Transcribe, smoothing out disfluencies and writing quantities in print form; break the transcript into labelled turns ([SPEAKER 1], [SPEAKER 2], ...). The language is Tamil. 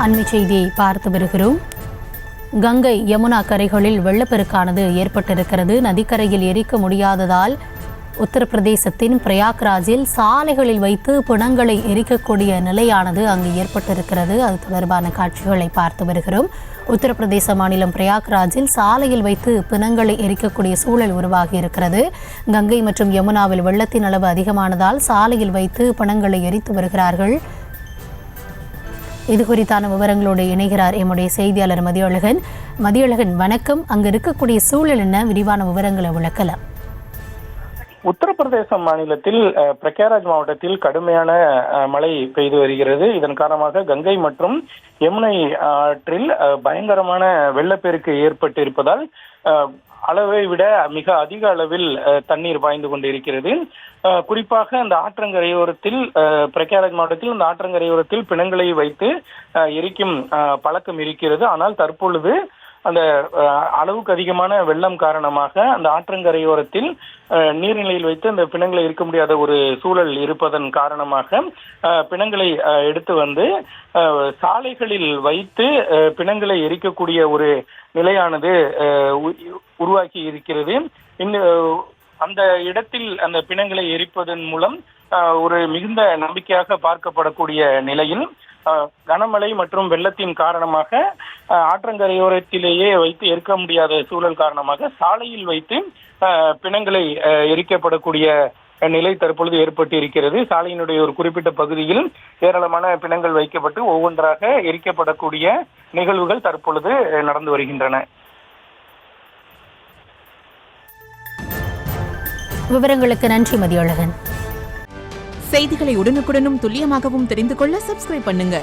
[SPEAKER 1] அண்மை செய்தியை பார்த்து வருகிறோம். கங்கை யமுனா கரைகளில் வெள்ளப்பெருக்கானது ஏற்பட்டிருக்கிறது. நதிக்கரையில் எரிக்க முடியாததால் உத்தரப்பிரதேசத்தின் பிரயாக்ராஜில் சாலைகளில் வைத்து பிணங்களை எரிக்கக்கூடிய நிலையானது அங்கு ஏற்பட்டிருக்கிறது. அது தொடர்பான காட்சிகளை பார்த்து வருகிறோம். உத்தரப்பிரதேச மாநிலம் பிரயாக்ராஜில் சாலையில் வைத்து பிணங்களை எரிக்கக்கூடிய சூழல் உருவாகி இருக்கிறது. கங்கை மற்றும் யமுனாவில் வெள்ளத்தின் அளவு அதிகமானதால் சாலையில் வைத்து பிணங்களை எரித்து வருகிறார்கள். இது குறித்தான விவரங்களோடு இணைகிறார் எம்முடைய செய்தியாளர் மதியழகன். மதியழகன், வணக்கம். அங்கு இருக்கக்கூடிய சூழல் என்ன? விரிவான விவரங்களை விளக்கலாம்.
[SPEAKER 2] உத்தரப்பிரதேச மாநிலத்தில் பிரயாக்ராஜ் மாவட்டத்தில் கடுமையான மழை பெய்து வருகிறது. இதன் காரணமாக கங்கை மற்றும் யமுனை ஆற்றில் பயங்கரமான வெள்ளப்பெருக்கு ஏற்பட்டு இருப்பதால் அளவை விட மிக அதிக அளவில் தண்ணீர் பாய்ந்து கொண்டிருக்கிறது. குறிப்பாக அந்த ஆற்றங்கரையோரத்தில் பிரயாக்ராஜ் மாவட்டத்தில் அந்த ஆற்றங்கரையோரத்தில் பிணங்களை வைத்து எரிக்கும் பழக்கம் இருக்கிறது. ஆனால் தற்பொழுது அந்த அளவுக்கு அதிகமான வெள்ளம் காரணமாக அந்த ஆற்றங்கரையோரத்தில் நீர்நிலையில் வைத்து அந்த பிணங்களை இருக்க முடியாத ஒரு சூழல் இருப்பதன் காரணமாக பிணங்களை எடுத்து வந்து சாலைகளில் வைத்து பிணங்களை எரிக்கக்கூடிய ஒரு நிலையானது உருவாக்கி இருக்கிறது. அந்த இடத்தில் அந்த பிணங்களை எரிப்பதன் மூலம் ஒரு மிகுந்த நம்பிக்கையாக பார்க்கப்படக்கூடிய நிலையில் கனமழை மற்றும் வெள்ளத்தின் காரணமாக ஆற்றங்கரையோரத்திலேயே வைத்து எரிக்க முடியாத சூழல் காரணமாக சாலையில் வைத்து பிணங்களை எரிக்கப்படக்கூடிய நிலை தற்பொழுது ஏற்பட்டு இருக்கிறது. சாலையினுடைய ஒரு குறிப்பிட்ட பகுதியில் ஏராளமான பிணங்கள் வைக்கப்பட்டு ஒவ்வொன்றாக எரிக்கப்படக்கூடிய நிகழ்வுகள் தற்பொழுது நடந்து வருகின்றன.
[SPEAKER 1] விவரங்களுக்கு நன்றி மதியழகன்.
[SPEAKER 3] செய்திகளை உடனுக்குடனும் துல்லியமாகவும் தெரிந்து கொள்ள சப்ஸ்கிரைப் பண்ணுங்க.